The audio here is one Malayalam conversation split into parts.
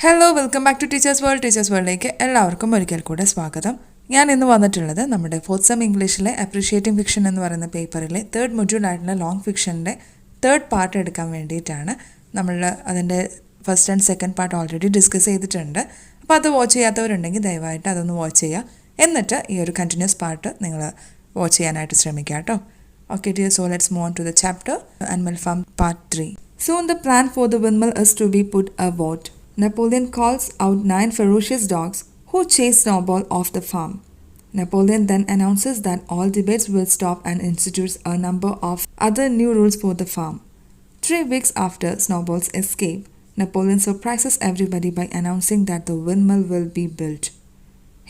Hello welcome back to teachers വേൾഡിലേക്ക് എല്ലാവർക്കും ഒരിക്കൽ കൂടെ സ്വാഗതം. ഞാൻ ഇന്ന് വന്നിട്ടുള്ളത് നമ്മുടെ ഫോർത്ത് സെം ഇംഗ്ലീഷിലെ അപ്രീഷിയേറ്റിംഗ് ഫിക്ഷൻ എന്ന് പറയുന്ന പേപ്പറിലെ തേർഡ് മൊഡ്യൂളായിട്ടുള്ള ലോങ് ഫിക്ഷൻ്റെ തേർഡ് പാർട്ട് എടുക്കാൻ വേണ്ടിയിട്ടാണ്. നമ്മൾ അതിൻ്റെ first and second part already discuss ചെയ്തിട്ടുണ്ട്. അപ്പോൾ അത് വാച്ച് ചെയ്യാത്തവരുണ്ടെങ്കിൽ ദയവായിട്ട് അതൊന്ന് വാച്ച് ചെയ്യുക. എന്നിട്ട് ഈ ഒരു കണ്ടിന്യൂസ് പാർട്ട് നിങ്ങൾ വാച്ച് ചെയ്യാനായിട്ട് ശ്രമിക്കുക കേട്ടോ. Okay dear, so let's move on to the chapter Animal Farm Part 3. Soon the plan for the windmill is to be put a vote. Napoleon calls out 9 ferocious dogs who chase Snowball off the farm. Napoleon then announces that all debates will stop and institutes a number of other new rules for the farm. 3 weeks after Snowball's escape, Napoleon surprises everybody by announcing that the windmill will be built.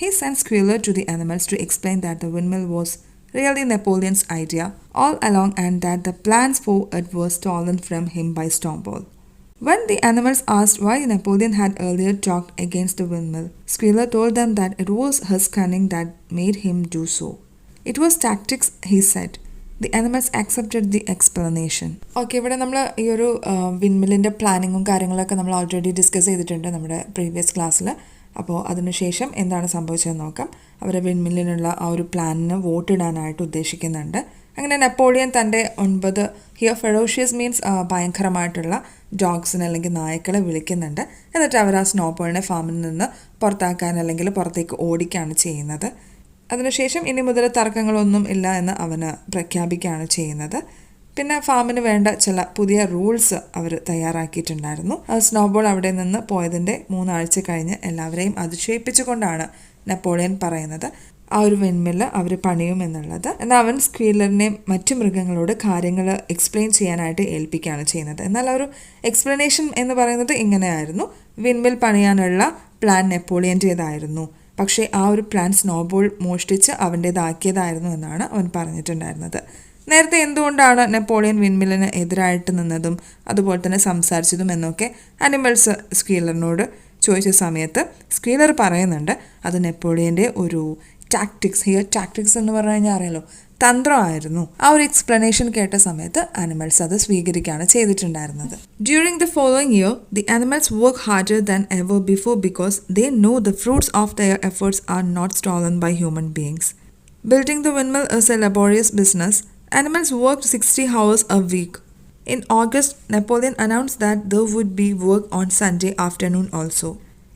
He sends Squealer to the animals to explain that the windmill was really Napoleon's idea all along and that the plans for it were stolen from him by Snowball. When the animals asked why Napoleon had earlier talked against the windmill, Squealer told them that it was his cunning that made him do so. It was tactics, he said. The animals accepted the explanation. Okay, ഇവിടെ നമ്മൾ ഈ ഒരു വിൻമില്ലിൻ്റെ പ്ലാനിങ്ങും കാര്യങ്ങളൊക്കെ നമ്മൾ ഓൾറെഡി ഡിസ്കസ് ചെയ്തിട്ടുണ്ട് നമ്മുടെ പ്രീവിയസ് ക്ലാസ്സിൽ. അപ്പോൾ അതിനുശേഷം എന്താണ് സംഭവിച്ചതെന്ന് നോക്കാം. അവർ വിൻമില്ലിനുള്ള ആ ഒരു പ്ലാനിന് വോട്ടിടാനായിട്ട് ഉദ്ദേശിക്കുന്നുണ്ട്. അങ്ങനെ നെപ്പോളിയൻ തൻ്റെ 9 ഹിയർ ഫെറോഷ്യസ് മീൻസ് ഭയങ്കരമായിട്ടുള്ള ഡോഗ്സിനെ അല്ലെങ്കിൽ നായ്ക്കളെ വിളിക്കുന്നുണ്ട്. എന്നിട്ട് അവർ ആ സ്നോബോളിനെ ഫാമിൽ നിന്ന് പുറത്താക്കാൻ അല്ലെങ്കിൽ പുറത്തേക്ക് ഓടിക്കുകയാണ് ചെയ്യുന്നത്. അതിനുശേഷം ഇനി മുതൽ തർക്കങ്ങളൊന്നും ഇല്ല എന്ന് അവന് പ്രഖ്യാപിക്കുകയാണ് ചെയ്യുന്നത്. പിന്നെ ഫാമിന് വേണ്ട ചില പുതിയ റൂൾസ് അവർ തയ്യാറാക്കിയിട്ടുണ്ടായിരുന്നു. സ്നോബോൾ അവിടെ നിന്ന് പോയതിൻ്റെ 3 ആഴ്ച കഴിഞ്ഞ് എല്ലാവരെയും അതിശയിപ്പിച്ചുകൊണ്ടാണ് നെപ്പോളിയൻ പറയുന്നത് ആ ഒരു വിൻമില്ല് അവർ പണിയും എന്നുള്ളത്. എന്നാൽ അവൻ സ്ക്വീലറിനെ മറ്റു മൃഗങ്ങളോട് കാര്യങ്ങൾ എക്സ്പ്ലെയിൻ ചെയ്യാനായിട്ട് ഏൽപ്പിക്കുകയാണ് ചെയ്യുന്നത്. എന്നാൽ ആ ഒരു എക്സ്പ്ലനേഷൻ എന്ന് പറയുന്നത് ഇങ്ങനെയായിരുന്നു: വിൻമിൽ പണിയാനുള്ള പ്ലാൻ നെപ്പോളിയൻ്റേതായിരുന്നു, പക്ഷേ ആ ഒരു പ്ലാൻ സ്നോബോൾ മോഷ്ടിച്ച് അവൻ്റേതാക്കിയതായിരുന്നു എന്നാണ് അവൻ പറഞ്ഞിട്ടുണ്ടായിരുന്നത്. നേരത്തെ എന്തുകൊണ്ടാണ് നെപ്പോളിയൻ വിൻമില്ലിന് എതിരായിട്ട് നിന്നതും അതുപോലെ തന്നെ സംസാരിച്ചതും എന്നൊക്കെ അനിമൽസ് സ്ക്വീലറിനോട് ചോദിച്ച സമയത്ത് സ്ക്വീലർ പറയുന്നുണ്ട് അത് നെപ്പോളിയൻ്റെ ഒരു ടാക്ടിക്സ് എന്ന് പറഞ്ഞു കഴിഞ്ഞാൽ അറിയാലോ, തന്ത്രമായിരുന്നു. ആ ഒരു എക്സ്പ്ലനേഷൻ കേട്ട സമയത്ത് അനിമൽസ് അത് സ്വീകരിക്കുകയാണ് ചെയ്തിട്ടുണ്ടായിരുന്നത്. During the following year the animals work harder than ever before because they know the fruits of their efforts are not stolen by human beings. Building the windmill is a laborious business. Animals worked 60 hours a week. In August, Napoleon announced that there would be work on Sunday afternoon also.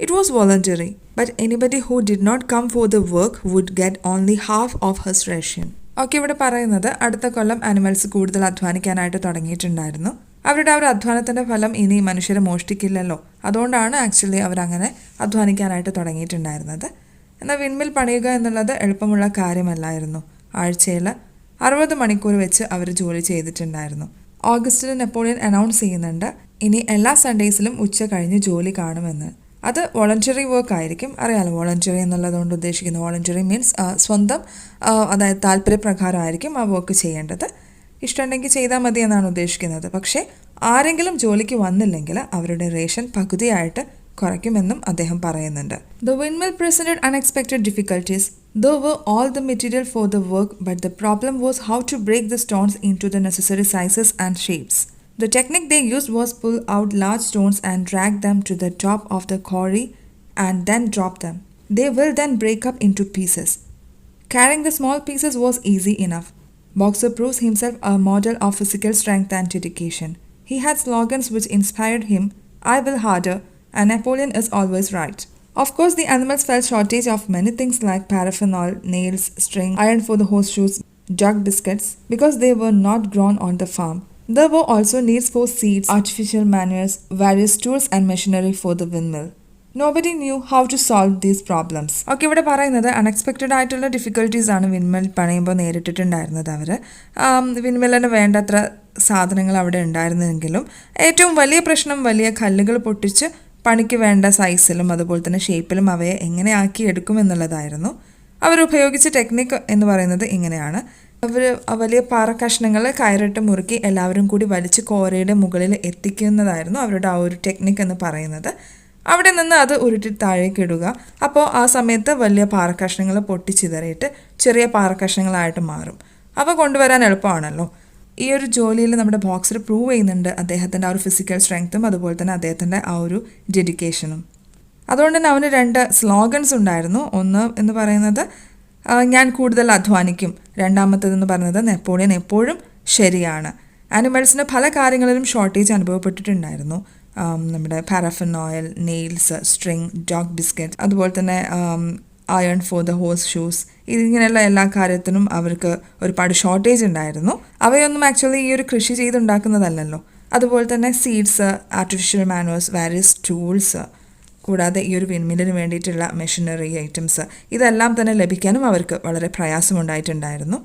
It was voluntary, but anybody who did not come for the work would get only half of his ration. Okay, ഇവിടെ പറയുന്നത് അടുത്ത കൊല്ലം അനിമൽസ് കൂടുതൽ അധ്വാനിക്കാനായിട്ട് തുടങ്ങിയിട്ടുണ്ടായിരുന്നു. അവരുടെ ആ ഒരു അധ്വാനത്തിൻ്റെ ഫലം ഇനി മനുഷ്യർ മോഷ്ടിക്കില്ലല്ലോ, അതുകൊണ്ടാണ് ആക്ച്വലി അവരങ്ങനെ അധ്വാനിക്കാനായിട്ട് തുടങ്ങിയിട്ടുണ്ടായിരുന്നത്. എന്നാൽ വിൻമിൽ പണിയുക എന്നുള്ളത് എളുപ്പമുള്ള കാര്യമല്ലായിരുന്നു. ആഴ്ചയിൽ 60 മണിക്കൂർ വെച്ച് അവർ ജോലി ചെയ്തിട്ടുണ്ടായിരുന്നു. ഓഗസ്റ്റിൽ നെപ്പോളിയൻ അനൗൺസ് ചെയ്യുന്നുണ്ട് ഇനി എല്ലാ സൺഡേസിലും ഉച്ച കഴിഞ്ഞ് ജോലി കാണുമെന്ന്. അത് വോളണ്ടറി വർക്ക് ആയിരിക്കും. അറിയാലോ, വോളണ്ടറി എന്നുള്ളതുകൊണ്ട് ഉദ്ദേശിക്കുന്നത് വോളണ്ടറി മീൻസ് സ്വന്തം, അതായത് താല്പര്യപ്രകാരമായിരിക്കും ആ വർക്ക് ചെയ്യേണ്ടത്. ഇഷ്ടമുണ്ടെങ്കിൽ ചെയ്താൽ മതി എന്നാണ് ഉദ്ദേശിക്കുന്നത്. പക്ഷേ ആരെങ്കിലും ജോലിക്ക് വന്നില്ലെങ്കിൽ അവരുടെ റേഷൻ പകുതിയായിട്ട് കുറയ്ക്കുമെന്നും അദ്ദേഹം പറയുന്നുണ്ട്. The windmill presented unexpected difficulties. There were all the material for the work, but the problem was how to break the stones into the necessary sizes and shapes. The technique they used was pull out large stones and drag them to the top of the quarry and then drop them. They will then break up into pieces. Carrying the small pieces was easy enough. Boxer proves himself a model of physical strength and dedication. He had slogans which inspired him: I will harder, and Napoleon is always right. Of course, the animals felt shortage of many things like paraffin, nails, string, iron for the horseshoes, jug biscuits, because they were not grown on the farm. There were also needs for seeds, artificial manures, various tools and machinery for the windmill. Nobody knew how to solve these problems. Okay, ഇവിടെ പറയുന്നത് അൺഎക്സ്പെക്റ്റഡ് ആയിട്ടുള്ള ഡിഫിക്കൽട്ടീസ് ആണ് വിൻമിൽ പണിയുമ്പോൾ നേരിട്ടിട്ടുണ്ടായിരുന്നത്. അവർ വിൻമില്ലിന് വേണ്ടത്ര സാധനങ്ങൾ അവിടെ ഉണ്ടായിരുന്നെങ്കിലും ഏറ്റവും വലിയ പ്രശ്നം വലിയ കല്ലുകൾ പൊട്ടിച്ച് പണിക്ക് വേണ്ട സൈസിലും അതുപോലെ തന്നെ ഷേപ്പിലും അവയെ എങ്ങനെ ആക്കിയെടുക്കും എന്നുള്ളതായിരുന്നു. അവരുപയോഗിച്ച ടെക്നിക്ക് എന്ന് പറയുന്നത് ഇങ്ങനെയാണ്: അവർ വലിയ പാറക്കഷ്ണങ്ങൾ കയറിട്ട് മുറുക്കി എല്ലാവരും കൂടി വലിച്ച് കോരയുടെ മുകളിൽ എത്തിക്കുന്നതായിരുന്നു അവരുടെ ആ ഒരു ടെക്നിക്ക് എന്ന് പറയുന്നത്. അവിടെ നിന്ന് അത് ഉരുട്ടി താഴേക്ക് ഇടുക. അപ്പോൾ ആ സമയത്ത് വലിയ പാറക്കഷ്ണങ്ങൾ പൊട്ടിച്ചിതറിയിട്ട് ചെറിയ പാറക്കഷ്ണങ്ങളായിട്ട് മാറും. അവ കൊണ്ടുവരാൻ എളുപ്പമാണല്ലോ. ഈ ഒരു ജോലിയിൽ നമ്മുടെ ബോക്സർ പ്രൂവ് ചെയ്യുന്നുണ്ട് അദ്ദേഹത്തിൻ്റെ ആ ഒരു ഫിസിക്കൽ സ്ട്രെങ്ത്തും അതുപോലെ തന്നെ അദ്ദേഹത്തിൻ്റെ ആ ഒരു ഡെഡിക്കേഷനും. അതുകൊണ്ട് തന്നെ അവന് 2 സ്ലോഗൻസ് ഉണ്ടായിരുന്നു. ഒന്ന് എന്ന് പറയുന്നത് ഞാൻ കൂടുതൽ അധ്വാനിക്കും, രണ്ടാമത്തേതെന്ന് പറയുന്നത് നെപ്പോളിയൻ എപ്പോഴും ശരിയാണ്. ആനിമൽസിന് പല കാര്യങ്ങളിലും ഷോർട്ടേജ് അനുഭവപ്പെട്ടിട്ടുണ്ടായിരുന്നു. നമ്മുടെ paraffin oil, nails, string, dog biscuit, അതുപോലെ തന്നെ iron for the horse shoes, ഇതിങ്ങനെയുള്ള എല്ലാ കാര്യത്തിനും അവർക്ക് ഒരുപാട് ഷോർട്ടേജ് ഉണ്ടായിരുന്നു. അവയൊന്നും ആക്ച്വലി ഈ ഒരു കൃഷി ചെയ്തുണ്ടാക്കുന്നതല്ലല്ലോ. അതുപോലെ തന്നെ seeds, artificial manures, various tools, കൂടാതെ ഈ ഒരു വിൻമില്ലിന് വേണ്ടിയിട്ടുള്ള മെഷീനറി ഐറ്റംസ്, ഇതെല്ലാം തന്നെ ലഭിക്കാനും അവർക്ക് വളരെ പ്രയാസമുണ്ടായിട്ടുണ്ടായിരുന്നു.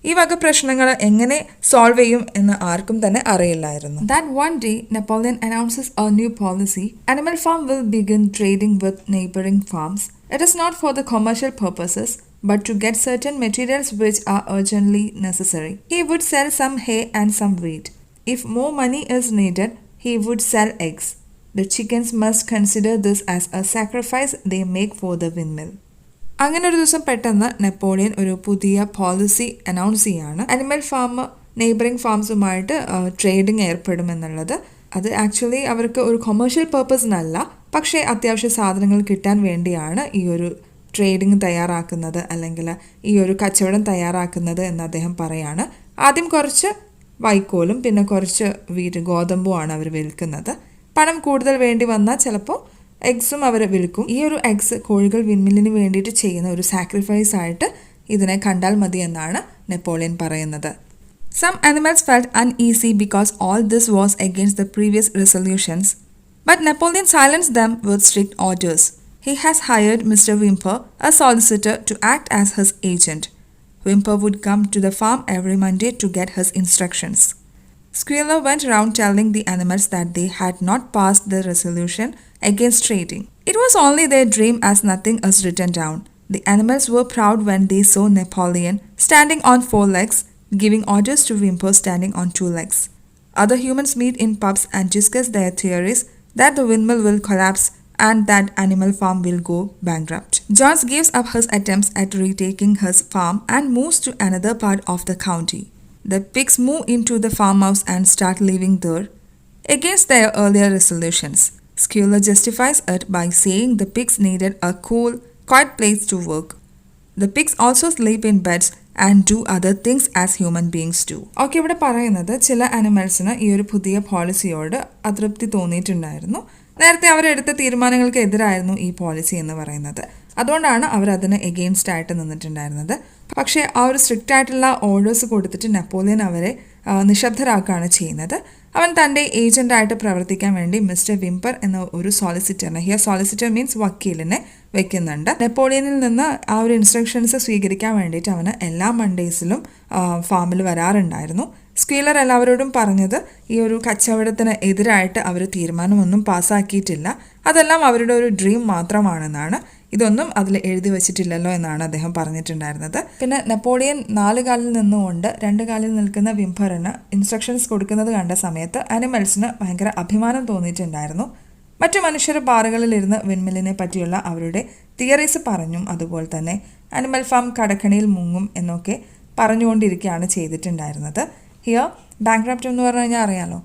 ഈ വക പ്രശ്നങ്ങൾ എങ്ങനെ സോൾവ് ചെയ്യും എന്ന് ആർക്കും തന്നെ അറിയില്ലായിരുന്നു. That one day Napoleon announces a new policy. Animal farm will begin trading with neighboring farms. It is not for the commercial purposes, but to get certain materials which are urgently necessary. He would sell some hay and some wheat. If more money is needed, he would sell eggs. The chickens must consider this as a sacrifice they make for the windmill. അങ്ങനെ ഒരു ദിവസം പെട്ടെന്ന് നെപ്പോളിയൻ ഒരു പുതിയ പോളിസി അനൗൺസ് ചെയ്യാണ്. അനിമൽ ഫാം നെയ്ബറിംഗ് ഫാംസുമായിട്ട് ട്രേഡിംഗ് ഏർപ്പെടുമെന്നുള്ളത്. അത് ആക്ച്വലി അവർക്ക് ഒരു കൊമേഴ്ഷ്യൽ പർപ്പസിനല്ല, പക്ഷേ അത്യാവശ്യ സാധനങ്ങൾ കിട്ടാൻ വേണ്ടിയാണ് ഈ ഒരു ട്രേഡിംഗ് തയ്യാറാക്കുന്നത്, അല്ലെങ്കിൽ ഈ ഒരു കച്ചവടം തയ്യാറാക്കുന്നത് എന്ന് അദ്ദേഹം പറയാണ്. ആദ്യം കുറച്ച് വൈക്കോലും പിന്നെ കുറച്ച് ഗോതമ്പുമാണ് അവർ വിൽക്കുന്നത്. പണം കൂടുതൽ വേണ്ടി വന്നാൽ ചിലപ്പോൾ എഗ്സും അവർ വിൽക്കും. ഈ ഒരു എഗ്സ് കോഴികൾ വിൻമില്ലിന് വേണ്ടിയിട്ട് ചെയ്യുന്ന ഒരു സാക്രിഫൈസ് ആയിട്ട് ഇതിനെ കണ്ടാൽ മതി എന്നാണ് നെപ്പോളിയൻ പറയുന്നത്. Some animals felt uneasy because all this was against the previous resolutions, but Napoleon silenced them with strict orders. He has hired Mr. Whymper, a solicitor, to act as his agent. Whymper would come to the farm every Monday to get his instructions. Squealer went around telling the animals that they had not passed the resolution against trading. It was only their dream, as nothing is written down. The animals were proud when they saw Napoleon standing on 4 legs, giving orders to Whymper standing on 2 legs. Other humans meet in pubs and discuss their theories that the windmill will collapse and that animal farm will go bankrupt. Jones gives up his attempts at retaking his farm and moves to another part of the county. The pigs move into the farmhouse and start living there, against their earlier resolutions. Squealer justifies it by saying the pigs needed a cool, quiet place to work. The pigs also sleep in beds and do other things as human beings do. Okay, ഇവിടെ പറയുന്നത് ചില അനിമൽസിന് ഈ ഒരു പുതിയ പോളിസിയോട് അതൃപ്തി തോന്നിയിട്ടുണ്ടായിരുന്നു. നേരത്തെ അവരെടുത്ത തീരുമാനങ്ങൾക്ക് എതിരായിരുന്നു ഈ പോളിസി എന്ന് പറയുന്നത്. അതുകൊണ്ടാണ് അവർ അതിന് എഗെയിൻസ്റ്റ് ആയിട്ട് നിന്നിട്ടുണ്ടായിരുന്നത്. പക്ഷേ ആ ഒരു സ്ട്രിക്റ്റ് ആയിട്ടുള്ള ഓർഡേഴ്സ് കൊടുത്തിട്ട് നെപ്പോളിയൻ അവരെ നിശബ്ദരാക്കുകയാണ് ചെയ്യുന്നത്. അവൻ തൻ്റെ ഏജൻ്റായിട്ട് പ്രവർത്തിക്കാൻ വേണ്ടി മിസ്റ്റർ വിംപർ എന്ന ഒരു സോളിസിറ്ററിനെ, ഹിയർ സോളിസിറ്റർ മീൻസ് വക്കീലിനെ വെക്കുന്നുണ്ട്. നെപ്പോളിയനിൽ നിന്ന് ആ ഒരു ഇൻസ്ട്രക്ഷൻസ് സ്വീകരിക്കാൻ വേണ്ടിയിട്ട് അവന് എല്ലാ മൺഡേയ്സിലും ഫാമിൽ വരാറുണ്ടായിരുന്നു. സ്ക്വീലർ എല്ലാവരോടും പറഞ്ഞത് ഈ ഒരു കച്ചവടത്തിന് എതിരായിട്ട് അവർ തീരുമാനമൊന്നും പാസ്സാക്കിയിട്ടില്ല, അതെല്ലാം അവരുടെ ഒരു ഡ്രീം മാത്രമാണെന്നാണ്. ഇതൊന്നും അതിൽ എഴുതി വെച്ചിട്ടില്ലല്ലോ എന്നാണ് അദ്ദേഹം പറഞ്ഞിട്ടുണ്ടായിരുന്നത്. പിന്നെ നെപ്പോളിയൻ 4 കാലിൽ നിന്നുകൊണ്ട് 2 കാലിൽ നിൽക്കുന്ന വിംപറിന് ഇൻസ്ട്രക്ഷൻസ് കൊടുക്കുന്നത് കണ്ട സമയത്ത് അനിമൽസിന് ഭയങ്കര അഭിമാനം തോന്നിയിട്ടുണ്ടായിരുന്നു. മറ്റു മനുഷ്യർ ബാറുകളിലിരുന്ന് വിൻമില്ലിനെ പറ്റിയുള്ള അവരുടെ തിയറീസ് പറഞ്ഞും അതുപോലെ തന്നെ അനിമൽ ഫാം കടക്കണിയിൽ മുങ്ങും എന്നൊക്കെ പറഞ്ഞുകൊണ്ടിരിക്കുകയാണ് ചെയ്തിട്ടുണ്ടായിരുന്നത്. ഹിയർ ബാങ്ക്രപ്റ്റ് എന്ന് പറഞ്ഞു കഴിഞ്ഞാൽ അറിയാലോ,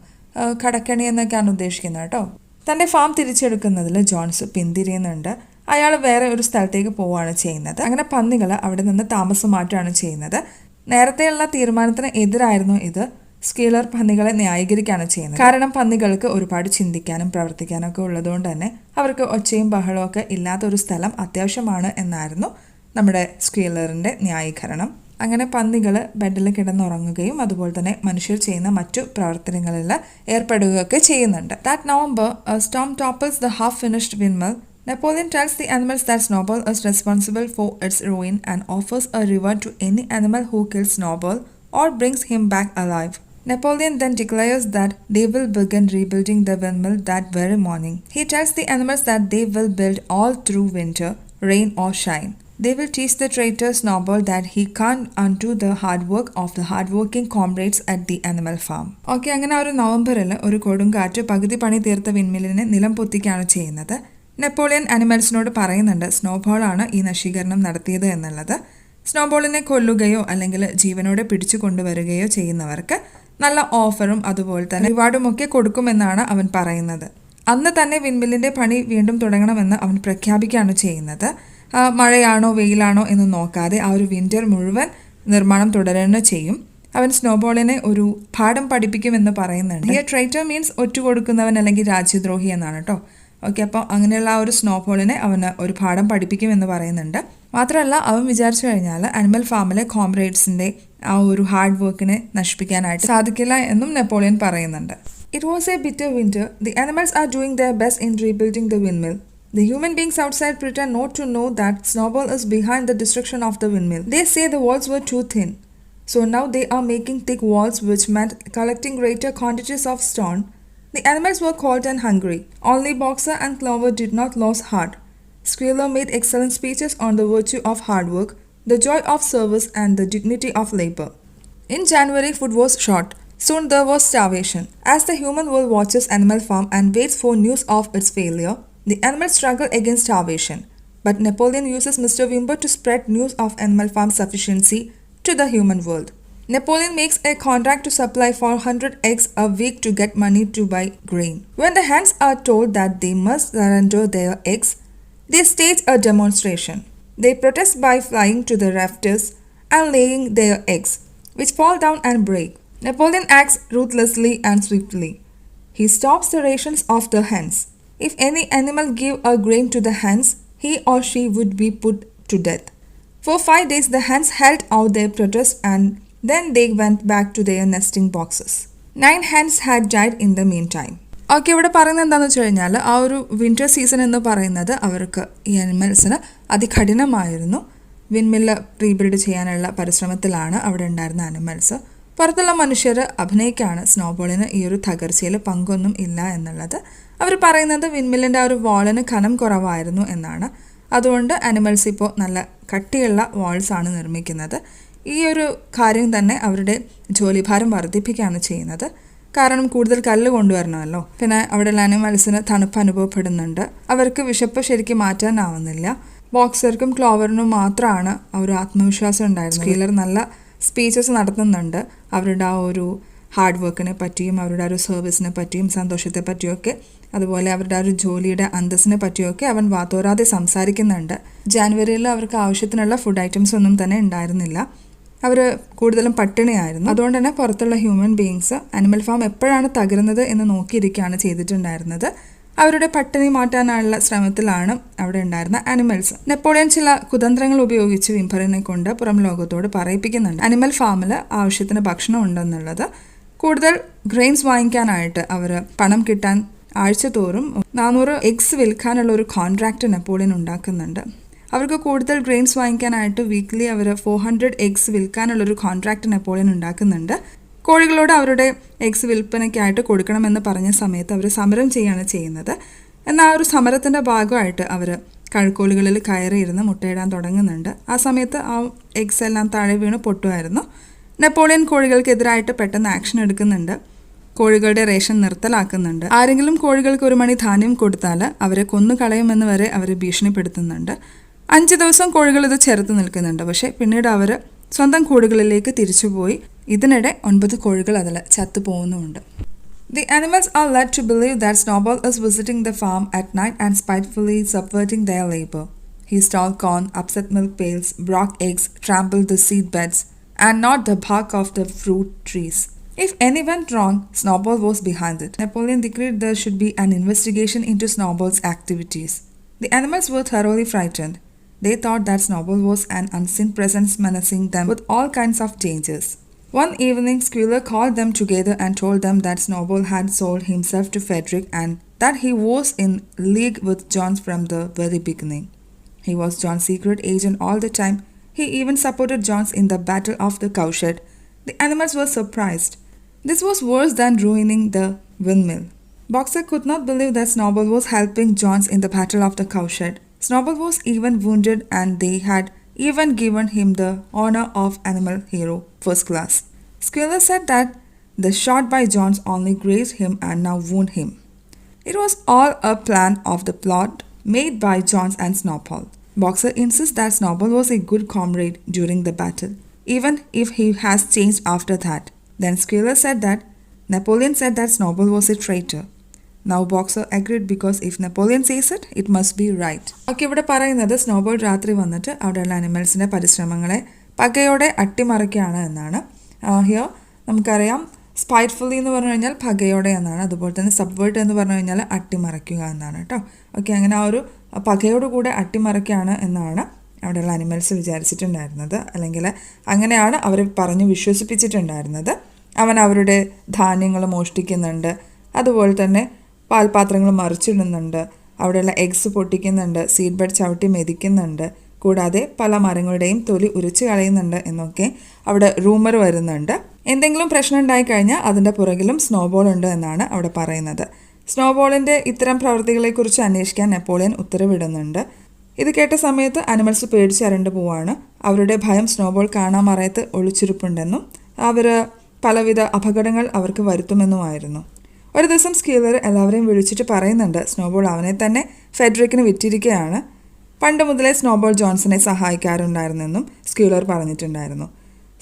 കടക്കണി എന്നൊക്കെയാണ് ഉദ്ദേശിക്കുന്നത് കേട്ടോ. തൻ്റെ ഫാം തിരിച്ചെടുക്കുന്നതിൽ ജോൺസ് പിന്തിരിയുന്നുണ്ട്. അയാൾ വേറെ ഒരു സ്ഥലത്തേക്ക് പോവുകയാണ് ചെയ്യുന്നത്. അങ്ങനെ പന്നികൾ അവിടെ നിന്ന് താമസം മാറ്റുകയാണ് ചെയ്യുന്നത്. നേരത്തെയുള്ള തീരുമാനത്തിന് എതിരായിരുന്നു ഇത്. സ്കീലർ പന്നികളെ ന്യായീകരിക്കുകയാണ് ചെയ്യുന്നത്. കാരണം പന്നികൾക്ക് ഒരുപാട് ചിന്തിക്കാനും പ്രവർത്തിക്കാനും ഒക്കെ ഉള്ളതുകൊണ്ട് തന്നെ അവർക്ക് ഒച്ചയും ബഹളവും ഒക്കെ ഇല്ലാത്തൊരു സ്ഥലം അത്യാവശ്യമാണ് എന്നായിരുന്നു നമ്മുടെ സ്കീലറിൻ്റെ ന്യായീകരണം. അങ്ങനെ പന്നികൾ ബെഡിൽ കിടന്നുറങ്ങുകയും അതുപോലെ തന്നെ മനുഷ്യർ ചെയ്യുന്ന മറ്റു പ്രവർത്തനങ്ങളിൽ ഏർപ്പെടുകയൊക്കെ ചെയ്യുന്നുണ്ട്. That November storm topples the half-finished windmill. Napoleon tells the animals that Snowball is responsible for its ruin and offers a reward to any animal who kills Snowball or brings him back alive. Napoleon then declares that they will begin rebuilding the windmill that very morning. He tells the animals that they will build all through winter, rain or shine. They will teach the traitor Snowball that he can't undo the hard work of the hardworking comrades at the animal farm. Okay, അങ്ങനെ ഒരു നവംബറിൽ ഒരു കൊടുങ്കാറ്റ് പകുതി പണി തീർത്ത വിൻമില്ലിനെ നിലം പൊത്തിക്കുകയാണ് ചെയ്യുന്നത്. നെപ്പോളിയൻ അനിമൽസിനോട് പറയുന്നുണ്ട് സ്നോബോളാണ് ഈ നശീകരണം നടത്തിയത് എന്നുള്ളത്. സ്നോബോളിനെ കൊല്ലുകയോ അല്ലെങ്കിൽ ജീവനോടെ പിടിച്ചു കൊണ്ടുവരികയോ ചെയ്യുന്നവർക്ക് നല്ല ഓഫറും അതുപോലെ തന്നെ റിവാർഡും ഒക്കെ കൊടുക്കുമെന്നാണ് അവൻ പറയുന്നത്. അന്ന് തന്നെ വിൻമില്ലിൻ്റെ പണി വീണ്ടും തുടങ്ങണമെന്ന് അവൻ പ്രഖ്യാപിക്കുകയാണ് ചെയ്യുന്നത്. മഴയാണോ വെയിലാണോ എന്ന് നോക്കാതെ ആ ഒരു വിൻ്റർ മുഴുവൻ നിർമ്മാണം തുടരുക ചെയ്യും. അവൻ സ്നോബോളിനെ ഒരു പാഠം പഠിപ്പിക്കുമെന്ന് പറയുന്നുണ്ട്. ഹിയർ ട്രൈറ്റർ മീൻസ് ഒറ്റുകൊടുക്കുന്നവൻ അല്ലെങ്കിൽ രാജ്യദ്രോഹി എന്നാണ് കേട്ടോ. ഓക്കെ, അപ്പോൾ അങ്ങനെയുള്ള ആ ഒരു സ്നോബോളിനെ അവന് ഒരു പാഠം പഠിപ്പിക്കുമെന്ന് പറയുന്നുണ്ട്. മാത്രമല്ല അവൻ വിചാരിച്ചു കഴിഞ്ഞാൽ അനിമൽ ഫാമിലെ കോംറേഡ്സിൻ്റെ ആ ഒരു ഹാർഡ് വർക്കിനെ നശിപ്പിക്കാനായിട്ട് സാധിക്കില്ല എന്നും നെപ്പോളിയൻ പറയുന്നുണ്ട്. It was A bitter winter. The animals are doing there best in rebuilding the windmill. The human beings outside pretend not to know that Snowball is behind the destruction of the windmill. They say the walls were too thin. So now they are making thick walls, which meant collecting greater quantities of stone. The animals were cold and hungry. Only Boxer and Clover did not lose heart. Squealer made excellent speeches on the virtue of hard work, the joy of service, and the dignity of labor. In January, food was short. Soon there was starvation. As the human world watches Animal Farm and waits for news of its failure, the animals struggle against starvation. But Napoleon uses Mr. Wimber to spread news of Animal Farm's sufficiency to the human world. Napoleon makes a contract to supply 400 eggs a week to get money to buy grain. When the hens are told that they must surrender their eggs, they stage a demonstration. They protest by flying to the rafters and laying their eggs, which fall down and break. Napoleon acts ruthlessly and swiftly. He stops the rations of the hens. If any animal gave a grain to the hens, he or she would be put to death. For 5 days the hens held out their protest and then they went back to their nesting boxes. 9 hens had died in the meantime. Okay, ഇവിടെ പറയുന്നത് എന്താണെന്ന് വെച്ച് കഴിഞ്ഞാൽ ആ ഒരു വിൻ്റർ സീസൺ എന്ന് പറയുന്നത് അവർക്ക് ഈ അനിമൽസിന് അതികഠിനമായിരുന്നു. വിൻമില്ല് റീബിൽഡ് ചെയ്യാനുള്ള പരിശ്രമത്തിലാണ് അവിടെ ഉണ്ടായിരുന്ന അനിമൽസ്. പുറത്തുള്ള മനുഷ്യർ അഭിനയിക്കുകയാണ് സ്നോബോളിന് ഈ ഒരു തകർച്ചയിൽ പങ്കൊന്നും ഇല്ല എന്നുള്ളത്. അവർ പറയുന്നത് വിൻമില്ലിൻ്റെ ആ ഒരു വാളിന് കനം കുറവായിരുന്നു എന്നാണ്. അതുകൊണ്ട് അനിമൽസ് ഇപ്പോൾ നല്ല കട്ടിയുള്ള വാൾസാണ് നിർമ്മിക്കുന്നത്. ഈ ഒരു കാര്യം തന്നെ അവരുടെ ജോലിഭാരം വർദ്ധിപ്പിക്കുകയാണ് ചെയ്യുന്നത്. കാരണം കൂടുതൽ കല്ല് കൊണ്ടുവരണമല്ലോ. പിന്നെ അവിടെയുള്ള അനിമൽസിന് തണുപ്പ് അനുഭവപ്പെടുന്നുണ്ട്. അവർക്ക് വിശപ്പ് ശരിക്കും മാറ്റാനാവുന്നില്ല. ബോക്സർക്കും ക്ലോവറിനും മാത്രമാണ് ആ ഒരു ആത്മവിശ്വാസം ഉണ്ടായിരുന്നത്. സ്കീലർ നല്ല സ്പീച്ചസ് നടത്തുന്നുണ്ട് അവരുടെ ആ ഒരു ഹാർഡ് വർക്കിനെ പറ്റിയും അവരുടെ ആ ഒരു സർവീസിനെ പറ്റിയും സന്തോഷത്തെ പറ്റിയൊക്കെ, അതുപോലെ അവരുടെ ആ ഒരു ജോലിയുടെ അന്തസ്സിനെ പറ്റിയൊക്കെ അവൻ വാതോരാതെ സംസാരിക്കുന്നുണ്ട്. ജാനുവരിയിൽ അവർക്ക് ആവശ്യത്തിനുള്ള ഫുഡ് ഐറ്റംസ് ഒന്നും തന്നെ ഉണ്ടായിരുന്നില്ല. അവർ കൂടുതലും പട്ടിണിയായിരുന്നു. അതുകൊണ്ട് തന്നെ പുറത്തുള്ള ഹ്യൂമൻ ബീയിങ്സ് അനിമൽ ഫാം എപ്പോഴാണ് തകരുന്നത് എന്ന് നോക്കിയിരിക്കുകയാണ് ചെയ്തിട്ടുണ്ടായിരുന്നത്. അവരുടെ പട്ടിണി മാറ്റാനുള്ള ശ്രമത്തിലാണ് അവിടെ ഉണ്ടായിരുന്ന അനിമൽസ്. നെപ്പോളിയൻ ചില കുതന്ത്രങ്ങൾ ഉപയോഗിച്ച് വിംബറിനെ കൊണ്ട് പുറം ലോകത്തോട് പറയിപ്പിക്കുന്നുണ്ട് അനിമൽ ഫാമിൽ ആവശ്യത്തിന് ഭക്ഷണം ഉണ്ടെന്നുള്ളത്. കൂടുതൽ ഗ്രെയിൻസ് വാങ്ങിക്കാനായിട്ട് അവർ പണം കിട്ടാൻ ആഴ്ചതോറും 400 എഗ്സ് വിൽക്കാനുള്ള ഒരു കോൺട്രാക്റ്റ് നെപ്പോളിയൻ ഉണ്ടാക്കുന്നുണ്ട്. അവർക്ക് കൂടുതൽ ഗ്രെയിൻസ് വാങ്ങിക്കാനായിട്ട് വീക്ക്ലി അവർ 400 എഗ്സ് വിൽക്കാനുള്ളൊരു കോൺട്രാക്റ്റ് നെപ്പോളിയൻ ഉണ്ടാക്കുന്നുണ്ട്. കോഴികളോട് അവരുടെ എഗ്സ് വിൽപ്പനയ്ക്കായിട്ട് കൊടുക്കണമെന്ന് പറഞ്ഞ സമയത്ത് അവർ സമരം ചെയ്യുകയാണ് ചെയ്യുന്നത്. എന്നാൽ ആ ഒരു സമരത്തിൻ്റെ ഭാഗമായിട്ട് അവർ കഴുക്കോലുകളിൽ കയറിയിരുന്ന് മുട്ടയിടാൻ തുടങ്ങുന്നുണ്ട്. ആ സമയത്ത് ആ എഗ്സ് എല്ലാം താഴെ വീണ് പൊട്ടുമായിരുന്നു. നെപ്പോളിയൻ കോഴികൾക്കെതിരായിട്ട് പെട്ടെന്ന് ആക്ഷൻ എടുക്കുന്നുണ്ട്. കോഴികളുടെ റേഷൻ നിർത്തലാക്കുന്നുണ്ട്. ആരെങ്കിലും കോഴികൾക്ക് 1 മണി ധാന്യം കൊടുത്താൽ അവരെ കൊന്നുകളയുമെന്ന് വരെ അവരെ ഭീഷണിപ്പെടുത്തുന്നുണ്ട്. 5 ദിവസം കോഴികൾ ഇത് ചെറുത്ത് നിൽക്കുന്നുണ്ട്. പക്ഷേ പിന്നീട് അവർ സ്വന്തം കൂടുകളിലേക്ക് തിരിച്ചുപോയി. ഇതിനിടെ 9 കോഴികൾ അതിൽ ചത്തുപോകുന്നുമുണ്ട്. The animals are led to believe that Snowball is visiting the farm at night and spitefully subverting their labor. He stole corn, upset milk pails, broke eggs, trampled the seed beds, and gnawed the bark of the fruit trees. If any went wrong, Snowball was behind it. Napoleon decreed there should be an investigation into Snowball's activities. The animals were thoroughly frightened. They thought that Snowball was an unseen presence menacing them with all kinds of dangers. One evening, Squealer called them together and told them that Snowball had sold himself to Frederick and that he was in league with John from the very beginning. He was John's secret agent all the time. He even supported John in the Battle of the Cowshed. The animals were surprised. This was worse than ruining the windmill. Boxer could not believe that Snowball was helping John in the Battle of the Cowshed. Snowball was even wounded and they had even given him the honor of Animal Hero First Class. Squealer said that the shot by Johns only grazed him and now wounded him. It was all a plan of the plot made by Johns and Snowball. Boxer insists that Snowball was a good comrade during the battle, even if he has changed after that. Then Squealer said that Napoleon said that Snowball was a traitor. Now Boxer agreed because if Napoleon says it, it must be right. Okay, ഇവിടെ പറയുന്നത് സ്നോബോൾ രാത്രി വന്നിട്ട് അവിടെയുള്ള അനിമൽസിൻ്റെ പരിശ്രമങ്ങളെ പകയോടെ അട്ടിമറിക്കുകയാണ് എന്നാണ്. ഹിയർ നമുക്കറിയാം സ്പൈറ്റ്ഫുള്ളി എന്ന് പറഞ്ഞു കഴിഞ്ഞാൽ പകയോടെ എന്നാണ്. അതുപോലെ തന്നെ സബ്വേർട്ട് എന്ന് പറഞ്ഞു കഴിഞ്ഞാൽ അട്ടിമറിക്കുക എന്നാണ് കേട്ടോ. ഓക്കെ, അങ്ങനെ ആ ഒരു പകയോടുകൂടെ അട്ടിമറിക്കുകയാണ് എന്നാണ് അവിടെയുള്ള അനിമൽസ് വിചാരിച്ചിട്ടുണ്ടായിരുന്നത്. അല്ലെങ്കിൽ അങ്ങനെയാണ് അവർ പറഞ്ഞ് വിശ്വസിപ്പിച്ചിട്ടുണ്ടായിരുന്നത്. അവൻ അവരുടെ ധാന്യങ്ങൾ മോഷ്ടിക്കുന്നുണ്ട്, അതുപോലെ തന്നെ പാൽപാത്രങ്ങൾ മറിച്ചിടുന്നുണ്ട്, അവിടെയുള്ള എഗ്സ് പൊട്ടിക്കുന്നുണ്ട്, സീഡ് ബെഡ് ചവിട്ടി മെതിക്കുന്നുണ്ട്, കൂടാതെ പല മരങ്ങളുടെയും തൊലി ഉരിച്ചു കളയുന്നുണ്ട് എന്നൊക്കെ അവിടെ റൂമർ വരുന്നുണ്ട്. എന്തെങ്കിലും പ്രശ്നം ഉണ്ടായിക്കഴിഞ്ഞാൽ അതിൻ്റെ പുറകിലും സ്നോബോൾ ഉണ്ട് എന്നാണ് അവിടെ പറയുന്നത്. സ്നോബോളിൻ്റെ ഇത്തരം പ്രവൃത്തികളെക്കുറിച്ച് അന്വേഷിക്കാൻ നെപ്പോളിയൻ ഉത്തരവിടുന്നുണ്ട്. ഇത് കേട്ട സമയത്ത് അനിമൽസ് പേടിച്ചരണ്ട് പോവാണ്. അവരുടെ ഭയം സ്നോബോൾ കാണാമറയത്ത് ഒളിച്ചിരിപ്പുണ്ടെന്നും അവർ പലവിധ അപകടങ്ങൾ അവർക്ക് വരുത്തുമെന്നുമായിരുന്നു. ഒരു ദിവസം സ്കീലർ എല്ലാവരെയും വിളിച്ചിട്ട് പറയുന്നുണ്ട് സ്നോബോൾ അവനെ തന്നെ ഫെഡറിക്കിന് വിറ്റിരിക്കുകയാണ്. പണ്ട് മുതലേ സ്നോബോൾ ജോൺസനെ സഹായിക്കാറുണ്ടായിരുന്നെന്നും സ്കീലർ പറഞ്ഞിട്ടുണ്ടായിരുന്നു.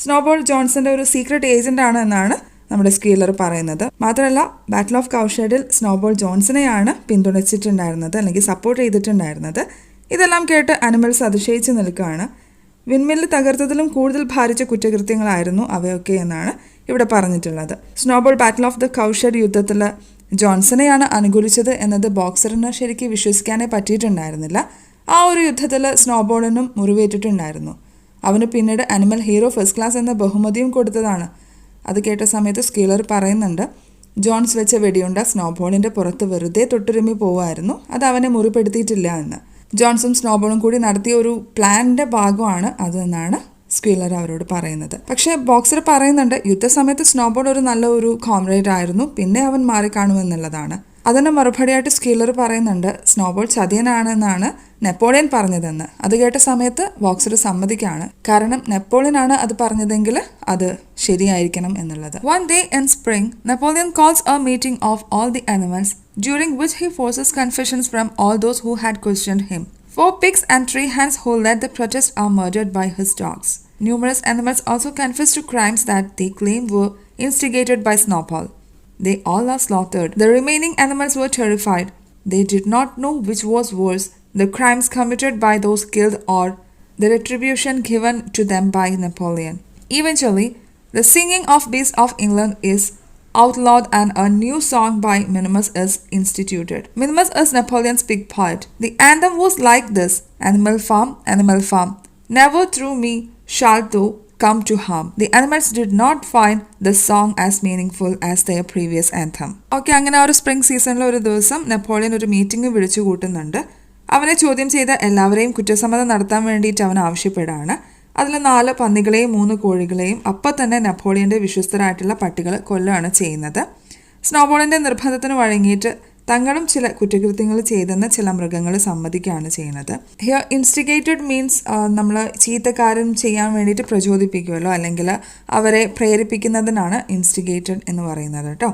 സ്നോബോൾ ജോൺസന്റെ ഒരു സീക്രട്ട് ഏജന്റ് ആണ് എന്നാണ് നമ്മുടെ സ്കീലർ പറയുന്നത്. മാത്രമല്ല ബാറ്റിൽ ഓഫ് കൗഷേഡിൽ സ്നോബോൾ ജോൺസനെയാണ് പിന്തുണച്ചിട്ടുണ്ടായിരുന്നത്, അല്ലെങ്കിൽ സപ്പോർട്ട് ചെയ്തിട്ടുണ്ടായിരുന്നത്. ഇതെല്ലാം കേട്ട് അനിമൽസ് അതിശയിച്ച് നിൽക്കുകയാണ്. വിൻമില്ല് തകർത്തതിലും കൂടുതൽ ഭാരിച്ച കുറ്റകൃത്യങ്ങളായിരുന്നു അവയൊക്കെ എന്നാണ് ഇവിടെ പറഞ്ഞിട്ടുള്ളത്. സ്നോബോൾ ബാറ്റിൽ ഓഫ് ദ കൗഷേഡ് യുദ്ധത്തിൽ ജോൺസനെയാണ് അനുകൂലിച്ചത് എന്നത് ബോക്സറിന് ശരിക്കും വിശ്വസിക്കാനേ പറ്റിയിട്ടുണ്ടായിരുന്നില്ല. ആ ഒരു യുദ്ധത്തിൽ സ്നോബോളിനും മുറിവേറ്റിട്ടുണ്ടായിരുന്നു. അവന് പിന്നീട് അനിമൽ ഹീറോ ഫസ്റ്റ് ക്ലാസ് എന്ന ബഹുമതിയും കൊടുത്തതാണ്. അത് കേട്ട സമയത്ത് സ്കീലർ പറയുന്നുണ്ട് ജോൺസ് വെച്ച വെടിയുണ്ട സ്നോബോളിൻ്റെ പുറത്ത് വെറുതെ തൊട്ടുരുമ്മി പോവായിരുന്നു, അത് അവനെ മുറിപ്പെടുത്തിയിട്ടില്ല എന്ന്. ജോൺസും സ്നോബോളും കൂടി നടത്തിയ ഒരു പ്ലാനിൻ്റെ ഭാഗമാണ് അതെന്നാണ് സ്കീലർ അവരോട് പറയുന്നത്. പക്ഷേ ബോക്സർ പറയുന്നുണ്ട് യുദ്ധസമയത്ത് സ്നോബോൾ ഒരു നല്ല ഒരു കോമ്രേഡ് ആയിരുന്നു, പിന്നെ അവൻ മാറിക്കാണുമെന്നുള്ളതാണ്. അതിന് മറുപടിയായിട്ട് സ്കീലർ പറയുന്നുണ്ട് സ്നോബോൾ ചതിയനാണെന്നാണ് നെപ്പോളിയൻ പറഞ്ഞതെന്ന്. അത് കേട്ട സമയത്ത് ബോക്സർ സമ്മതിക്കാണ്, കാരണം നെപ്പോളിയൻ ആണ് അത് പറഞ്ഞതെങ്കിൽ അത് ശരിയായിരിക്കണം എന്നുള്ളത്. One day in spring, Napoleon calls a meeting of all the animals, during which he forces confessions from all those who had questioned him. 4 pigs and 3 hens who led the protest are murdered by his dogs. Numerous animals also confess to crimes that they claim were instigated by Snowball. They all are slaughtered. The remaining animals were terrified. They did not know which was worse, the crimes committed by those killed or the retribution given to them by Napoleon. Eventually, the singing of Beasts of England is outlawed and a new song by Minimus is instituted. Minimus is Napoleon's big poet. The anthem was like this: Animal farm, never through me shall thou come to harm. The animals did not find the song as meaningful as their previous anthem. Okay, അങ്ങനെ ആ ഒരു സ്പ്രിംഗ് സീസണിൽ ഒരു ദിവസം നെപ്പോളിയൻ ഒരു മീറ്റിംഗ് വിളിച്ചു കൂട്ടുന്നുണ്ട്. അവനെ ചോദ്യം ചെയ്ത എല്ലാവരെയും കുറ്റസമ്മതം നടത്താൻ വേണ്ടിയിട്ട് അവൻ ആവശ്യപ്പെടുകയാണ്. അതിൽ 4 പന്നികളെയും 3 കോഴികളെയും അപ്പം തന്നെ നെപ്പോളിയൻ്റെ വിശ്വസ്തരായിട്ടുള്ള പട്ടികൾ കൊല്ലുകയാണ് ചെയ്യുന്നത്. സ്നോബോളിൻ്റെ നിർബന്ധത്തിന് വഴങ്ങിയിട്ട് തങ്ങളും ചില കുറ്റകൃത്യങ്ങൾ ചെയ്തെന്ന് ചില മൃഗങ്ങൾ സമ്മതിക്കുകയാണ് ചെയ്യുന്നത്. ഹിയർ ഇൻസ്റ്റിഗേറ്റഡ് മീൻസ് നമ്മൾ ചീത്തക്കാരൻ ചെയ്യാൻ വേണ്ടിയിട്ട് പ്രചോദിപ്പിക്കുമല്ലോ, അല്ലെങ്കിൽ അവരെ പ്രേരിപ്പിക്കുന്നതിനാണ് ഇൻസ്റ്റിഗേറ്റഡ് എന്ന് പറയുന്നത് കേട്ടോ.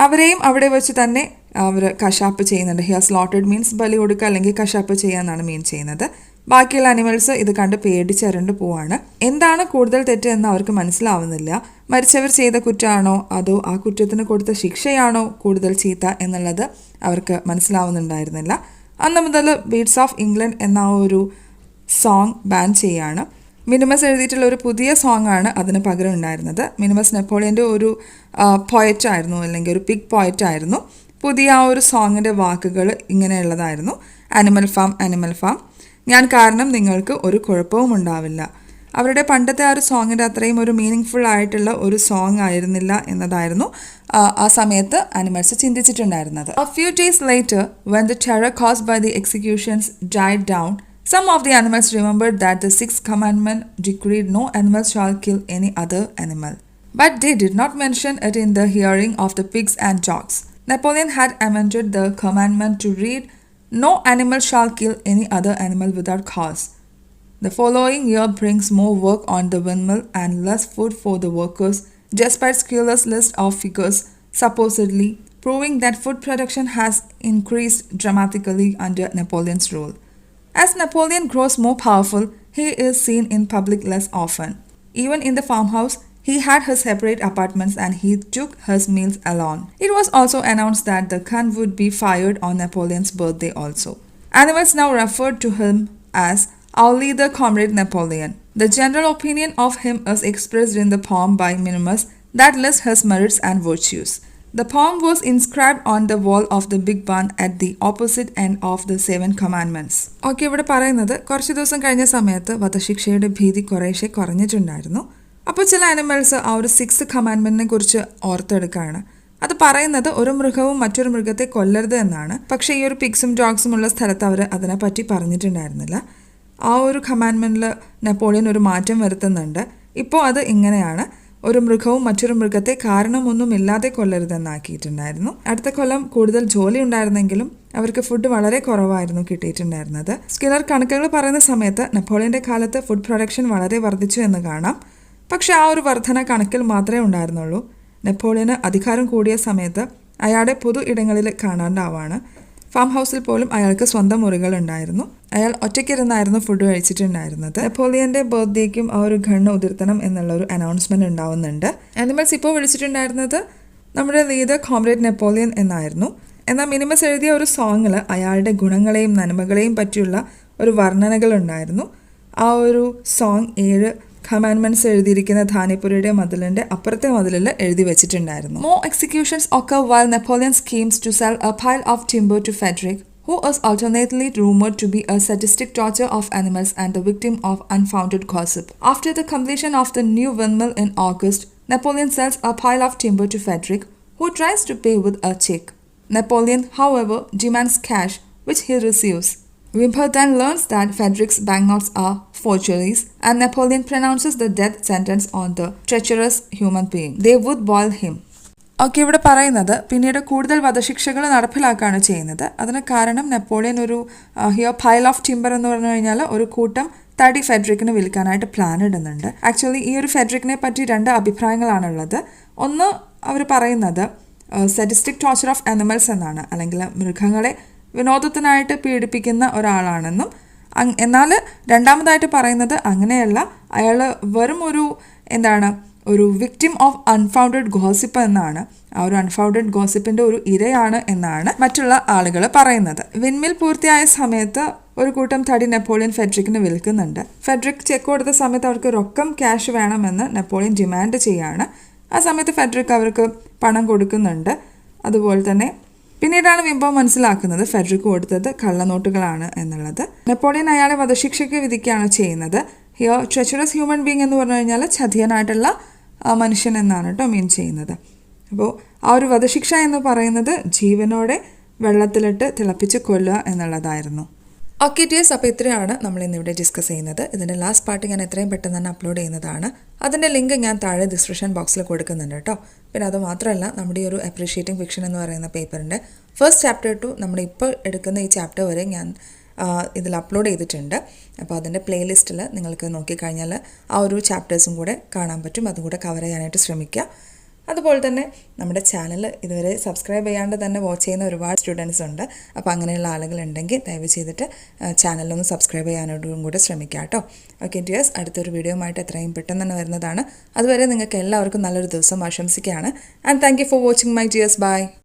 അവരെയും അവിടെ വെച്ച് തന്നെ അവർ കശാപ്പ് ചെയ്യുന്നുണ്ട്. ഹിയർ സ്ലോട്ടഡ് മീൻസ് ബലി കൊടുക്കുക അല്ലെങ്കിൽ കശാപ്പ് ചെയ്യുക എന്നാണ് മീൻ ചെയ്യുന്നത്. ബാക്കിയുള്ള അനിമൽസ് ഇത് കണ്ട് പേടിച്ചരണ്ട് പോവാണ്. എന്താണ് കൂടുതൽ തെറ്റ് എന്ന് അവർക്ക് മനസ്സിലാവുന്നില്ല. മരിച്ചവർ ചെയ്ത കുറ്റമാണോ അതോ ആ കുറ്റത്തിന് കൊടുത്ത ശിക്ഷയാണോ കൂടുതൽ ചീത്ത എന്നുള്ളത് അവർക്ക് മനസ്സിലാവുന്നുണ്ടായിരുന്നില്ല. അന്ന് മുതൽ ബീറ്റ്സ് ഓഫ് ഇംഗ്ലണ്ട് എന്ന ഒരു സോങ് ബാൻ ചെയ്യാണ്. മിനിമസ് എഴുതിയിട്ടുള്ള ഒരു പുതിയ സോങ് ആണ് അതിന് പകരം ഉണ്ടായിരുന്നത്. മിനിമസ് നെപ്പോളിയൻ്റെ ഒരു പോയറ്റായിരുന്നു, അല്ലെങ്കിൽ ഒരു പിഗ് പോയറ്റായിരുന്നു. പുതിയ ആ ഒരു സോങ്ങിൻ്റെ വാക്കുകൾ ഇങ്ങനെയുള്ളതായിരുന്നു: അനിമൽ ഫാം, ഞാൻ കാരണം നിങ്ങൾക്ക് ഒരു കുഴപ്പവും ഉണ്ടാവില്ല. അവരുടെ പണ്ടത്തെ ആ ഒരു സോങ്ങിൻ്റെ അത്രയും ഒരു മീനിങ് ഫുൾ ആയിട്ടുള്ള ഒരു സോങ് ആയിരുന്നില്ല എന്നതായിരുന്നു ആ സമയത്ത് animals ചിന്തിച്ചിട്ടുണ്ടായിരുന്നത്. A few days later, when the terror caused by the executions died down, some of the animals remembered that the 6th commandment decreed no animal shall kill any other animal. But they did not mention it in the hearing of the pigs and dogs. Napoleon had amended the commandment to read, no animal shall kill any other animal without cause. The following year brings more work on the windmill and less food for the workers, despite Schuyler's list of figures supposedly proving that food production has increased dramatically under Napoleon's rule. As Napoleon grows more powerful, he is seen in public less often. Even in the farmhouse, He had his separate apartments and he took his meals alone. It was also announced that the gun would be fired on Napoleon's birthday also. Animals now referred to him as our leader, Comrade Napoleon. The general opinion of him is expressed in the poem by Minimus that lists his merits and virtues. The poem was inscribed on the wall of the big barn at the opposite end of the Seven Commandments. Okay, ഇവിടെ പറയുന്നത് കുറച്ച് ദിവസം കഴിഞ്ഞ സമയത്ത് വധശിക്ഷയുടെ ഭീതി കുറേശ്ശെ കുറഞ്ഞിട്ടുണ്ടായിരുന്നു. അപ്പോൾ ചില ആനിമൽസ് ആ ഒരു 6th കമാൻഡ്മെന്റിനെ കുറിച്ച് ഓർത്തെടുക്കുകയാണ്. അത് പറയുന്നത് ഒരു മൃഗവും മറ്റൊരു മൃഗത്തെ കൊല്ലരുത് എന്നാണ്. പക്ഷേ ഈ ഒരു പിഗ്സും ഡോഗ്സും ഉള്ള സ്ഥലത്ത് അവർ അതിനെപ്പറ്റി പറഞ്ഞിട്ടുണ്ടായിരുന്നില്ല. ആ ഒരു കമാൻഡ്മെന്റിൽ നെപ്പോളിയൻ ഒരു മാറ്റം വരുത്തുന്നുണ്ട്. ഇപ്പോൾ അത് ഇങ്ങനെയാണ്: ഒരു മൃഗവും മറ്റൊരു മൃഗത്തെ കാരണമൊന്നുമില്ലാതെ കൊല്ലരുതെന്നാക്കിയിട്ടുണ്ടായിരുന്നു. അടുത്ത കൊല്ലം കൂടുതൽ ജോലി ഉണ്ടായിരുന്നെങ്കിലും അവർക്ക് ഫുഡ് വളരെ കുറവായിരുന്നു കിട്ടിയിട്ടുണ്ടായിരുന്നത്. സ്കിന്നർ കണക്കുകൾ പറയുന്ന സമയത്ത് നെപ്പോളിയന്റെ കാലത്ത് ഫുഡ് പ്രൊഡക്ഷൻ വളരെ വർദ്ധിച്ചു എന്ന് കാണാം. പക്ഷെ ആ ഒരു വർധന കണക്കിൽ മാത്രമേ ഉണ്ടായിരുന്നുള്ളൂ. നെപ്പോളിയന് അധികാരം കൂടിയ സമയത്ത് അയാളുടെ പൊതു ഇടങ്ങളിൽ കാണാണ്ടാവാണ്. ഫാം ഹൗസിൽ പോലും അയാൾക്ക് സ്വന്തം മുറികൾ ഉണ്ടായിരുന്നു. അയാൾ ഒറ്റയ്ക്കിരുന്നായിരുന്നു ഫുഡ് കഴിച്ചിട്ടുണ്ടായിരുന്നത്. നെപ്പോളിയന്റെ ബർത്ത്ഡേക്കും ആ ഒരു ഗണ്ണ് ഉതിർത്തണം എന്നുള്ള ഒരു അനൗൺസ്മെന്റ് ഉണ്ടാവുന്നുണ്ട്. ആനിമൽസ് ഇപ്പോൾ വിളിച്ചിട്ടുണ്ടായിരുന്നത് നമ്മുടെ ലീഡർ കോമ്രേഡ് നെപ്പോളിയൻ എന്നായിരുന്നു. എന്നാൽ മിനിമസ് എഴുതിയ ഒരു സോങ്ങിൽ അയാളുടെ ഗുണങ്ങളെയും നന്മകളെയും പറ്റിയുള്ള ഒരു വർണ്ണനകൾ ഉണ്ടായിരുന്നു. ആ ഒരു സോങ് 7 കമാൻഡ്മെന്റ്സ് എഴുതിയിരിക്കുന്ന ധാനിപുരയുടെ മതിലിന്റെ അപ്പുറത്തെ മതിലിൽ എഴുതി വെച്ചിട്ടുണ്ടായിരുന്നു. More executions occur while Napoleon schemes to sell a pile of timber to Frederick, who is alternately rumored to be a sadistic torturer of animals and the victim of unfounded gossip. After the completion of the new windmill in August, Napoleon sells a pile of timber to Frederick, who tries to pay with a check. Napoleon, however, demands cash, which he receives. Wimper then learns that Frederick's banknotes are forgeries, and Napoleon pronounces the death sentence on the treacherous human being. They would boil him. Okay, ഇവിടെ പറയുന്നത് പിന്നീട് കൂടുതൽ വധശിക്ഷകൾ നടപ്പിലാക്കുകയാണ് ചെയ്യുന്നത്. അതിന് കാരണം നെപ്പോളിയൻ ഒരു ഹിയർ പൈൽ ഓഫ് ടിമ്പർ എന്ന് പറഞ്ഞു കഴിഞ്ഞാൽ ഒരു കൂട്ടം തടി ഫെഡറിക്കിന് വിൽക്കാനായിട്ട് പ്ലാൻ ഇടുന്നുണ്ട്. ആക്ച്വലി ഈ ഒരു ഫെഡറിക്കിനെ പറ്റി 2 അഭിപ്രായങ്ങളാണുള്ളത്. ഒന്ന്, അവർ പറയുന്നത് സഡിസ്റ്റിക് ടോർച്ചർ ഓഫ് ആനിമൽസ് എന്നാണ്, അല്ലെങ്കിൽ മൃഗങ്ങളെ വിനോദത്തിനായിട്ട് പീഡിപ്പിക്കുന്ന ഒരാളാണെന്നും. എന്നാൽ രണ്ടാമതായിട്ട് പറയുന്നത് അങ്ങനെയല്ല, അയാൾ വെറും ഒരു വിക്ടിം ഓഫ് അൺഫൗണ്ടഡ് ഗോസിപ്പ് എന്നാണ്. ആ ഒരു അൺഫൗണ്ടഡ് ഗോസിപ്പിന്റെ ഒരു ഇരയാണ് എന്നാണ് മറ്റുള്ള ആളുകൾ പറയുന്നത്. വിൻമിൽ പൂർത്തിയായ സമയത്ത് ഒരു കൂട്ടം തടി നെപ്പോളിയൻ ഫെഡറിക്കിന് വിൽക്കുന്നുണ്ട്. ഫെഡറിക് ചെക്ക് കൊടുത്ത സമയത്ത് അവർക്ക് റൊക്കം ക്യാഷ് വേണമെന്ന് നെപ്പോളിയൻ ഡിമാൻഡ് ചെയ്യാണ്. ആ സമയത്ത് ഫെഡറിക് അവർക്ക് പണം കൊടുക്കുന്നുണ്ട്. അതുപോലെ തന്നെ പിന്നീടാണ് വിംബോ മനസ്സിലാക്കുന്നത് ഫെഡറിക് കൊടുത്തത് കള്ളനോട്ടുകളാണ് എന്നുള്ളത്. നെപ്പോളിയൻ അയാളെ വധശിക്ഷയ്ക്ക് വിധിക്കുകയാണ് ചെയ്യുന്നത്. ഹിയർ ട്രെച്ചറസ് ഹ്യൂമൻ ബീങ് എന്ന് പറഞ്ഞു കഴിഞ്ഞാൽ ചതിയനായിട്ടുള്ള മനുഷ്യൻ എന്നാണ് കേട്ടോ മീൻ ചെയ്യുന്നത്. അപ്പോൾ ആ ഒരു വധശിക്ഷ എന്ന് പറയുന്നത് ജീവനോടെ വെള്ളത്തിലിട്ട് തിളപ്പിച്ച് കൊല്ലുക എന്നുള്ളതായിരുന്നു. ഓക്കെ ഡിയേഴ്സ്, അപ്പോൾ ഇത്രയാണ് നമ്മൾ ഇന്നിവിടെ ഡിസ്കസ് ചെയ്യുന്നത്. ഇതിൻ്റെ ലാസ്റ്റ് പാർട്ട് ഞാൻ എത്രയും പെട്ടെന്ന് തന്നെ അപ്ലോഡ് ചെയ്യുന്നതാണ്. അതിൻ്റെ ലിങ്ക് ഞാൻ താഴെ ഡിസ്ക്രിപ്ഷൻ ബോക്സിൽ കൊടുക്കുന്നുണ്ട് കേട്ടോ. പിന്നെ അത് മാത്രമല്ല, നമ്മുടെ ഈ ഒരു അപ്രീഷിയേറ്റിംഗ് ഫിക്ഷൻ എന്ന് പറയുന്ന പേപ്പറിൻ്റെ ഫസ്റ്റ് ചാപ്റ്റർ ടു നമ്മുടെ ഇപ്പോൾ എടുക്കുന്ന ഈ ചാപ്റ്റർ വരെ ഞാൻ ഇതിൽ അപ്ലോഡ് ചെയ്തിട്ടുണ്ട്. അപ്പോൾ അതിൻ്റെ പ്ലേലിസ്റ്റിൽ നിങ്ങൾക്ക് നോക്കിക്കഴിഞ്ഞാൽ ആ ഒരു ചാപ്റ്റേഴ്സും കൂടെ കാണാൻ പറ്റും. അതും കൂടെ കവർ ചെയ്യാനായിട്ട് ശ്രമിക്കുക. അതുപോലെ തന്നെ നമ്മുടെ ചാനൽ ഇതുവരെ സബ്സ്ക്രൈബ് ചെയ്യാണ്ട് തന്നെ വാച്ച് ചെയ്യുന്ന ഒരുപാട് സ്റ്റുഡൻസ് ഉണ്ട്. അപ്പോൾ അങ്ങനെയുള്ള ആളുകളുണ്ടെങ്കിൽ ദയവ് ചെയ്തിട്ട് ചാനലൊന്ന് സബ്സ്ക്രൈബ് ചെയ്യാനോടും കൂടെ ശ്രമിക്കുക കേട്ടോ. ഓക്കെ ഡിയേഴ്സ്, അടുത്തൊരു വീഡിയോയുമായിട്ട് എത്രയും പെട്ടെന്ന് തന്നെ വരുന്നതാണ്. അതുവരെ നിങ്ങൾക്ക് എല്ലാവർക്കും നല്ലൊരു ദിവസം ആശംസിക്കുകയാണ്. And thank you for watching my dears. By.